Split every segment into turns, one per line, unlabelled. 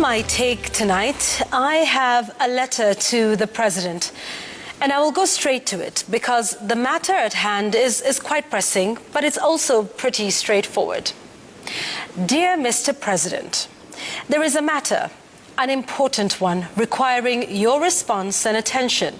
my take tonight, I have a letter to the President. And I will go straight to it because the matter at hand is quite pressing, but it's also pretty straightforward. Dear Mr. President, there is a matter, an important one, requiring your response and attention.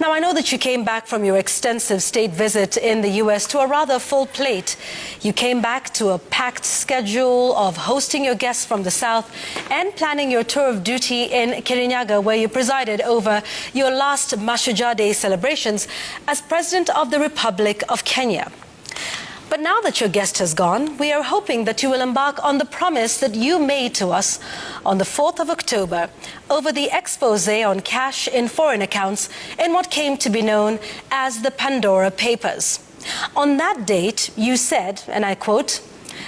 Now, I know that you came back from your extensive state visit in the U.S. to a rather full plate. You came back to a packed schedule of hosting your guests from the South and planning your tour of duty in Kirinyaga, where you presided over your last Mashujaa Day celebrations as President of the Republic of Kenya. But now that your guest has gone, we are hoping that you will embark on the promise that you made to us on the 4th of October over the expose on cash in foreign accounts in what came to be known as the Pandora Papers. On that date, you said, and I quote,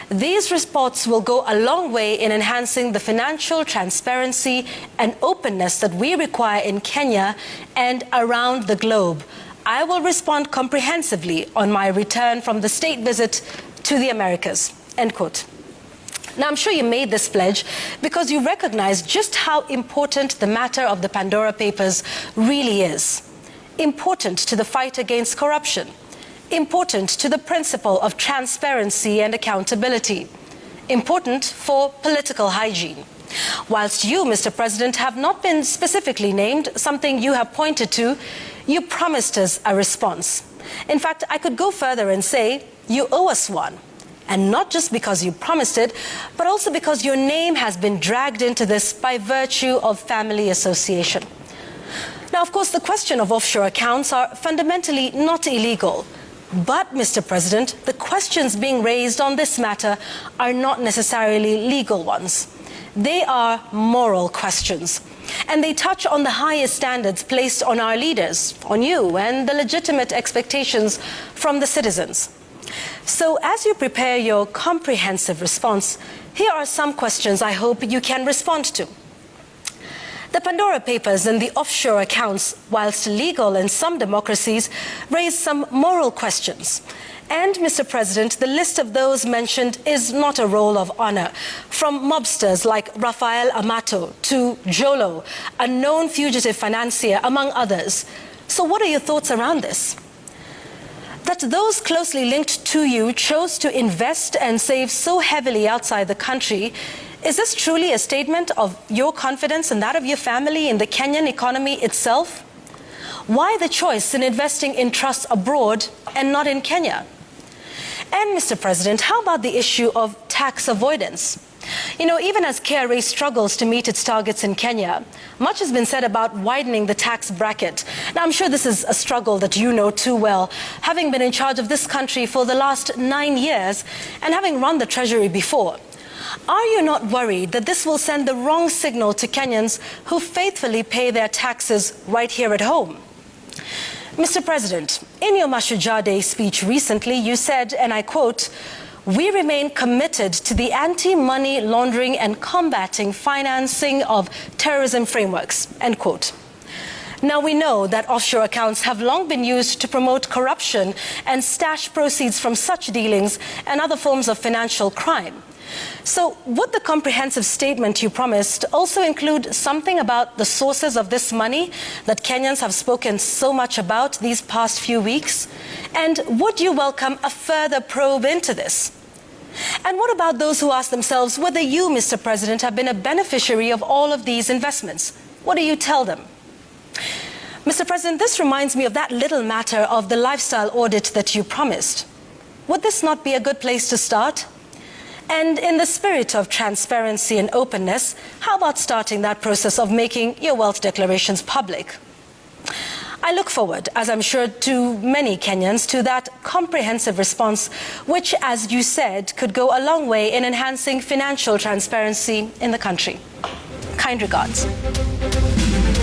"These reports will go a long way in enhancing the financial transparency and openness that we require in Kenya and around the globe. I will respond comprehensively on my return from the state visit to the Americas," end quote. Now, I'm sure you made this pledge because you recognize just how important the matter of the Pandora Papers really is. Important to the fight against corruption. Important to the principle of transparency and accountability. Important for political hygiene. Whilst you, Mr. President, have not been specifically named, something you have pointed to, you promised us a response. In fact, I could go further and say you owe us one. And not just because you promised it, but also because your name has been dragged into this by virtue of family association. Now, of course, the question of offshore accounts are fundamentally not illegal. But, Mr. President, the questions being raised on this matter are not necessarily legal ones. They are moral questions. And they touch on the highest standards placed on our leaders, on you, and the legitimate expectations from the citizens. So as you prepare your comprehensive response, here are some questions I hope you can respond to. The Pandora Papers and the offshore accounts, whilst legal in some democracies, raise some moral questions. And, Mr. President, the list of those mentioned is not a roll of honor. From mobsters like Rafael Amato to Jolo, a known fugitive financier, among others. So what are your thoughts around this? That those closely linked to you chose to invest and save so heavily outside the country, is this truly a statement of your confidence and that of your family in the Kenyan economy itself? Why the choice in investing in trusts abroad and not in Kenya? And, Mr. President, how about the issue of tax avoidance? You know, even as KRA struggles to meet its targets in Kenya, much has been said about widening the tax bracket. Now, I'm sure this is a struggle that you know too well, having been in charge of this country for the last 9 years and having run the Treasury before. Are you not worried that this will send the wrong signal to Kenyans who faithfully pay their taxes right here at home? Mr. President, in your Mashujaa Day speech recently, you said, and I quote, "We remain committed to the anti-money laundering and combating financing of terrorism frameworks," end quote. Now, we know that offshore accounts have long been used to promote corruption and stash proceeds from such dealings and other forms of financial crime. So would the comprehensive statement you promised also include something about the sources of this money that Kenyans have spoken so much about these past few weeks? And would you welcome a further probe into this? And what about those who ask themselves whether you, Mr. President, have been a beneficiary of all of these investments? What do you tell them? Mr. President, this reminds me of that little matter of the lifestyle audit that you promised. Would this not be a good place to start? And in the spirit of transparency and openness, how about starting that process of making your wealth declarations public? I look forward, as I'm sure to many Kenyans, to that comprehensive response, which, as you said, could go a long way in enhancing financial transparency in the country. Kind regards.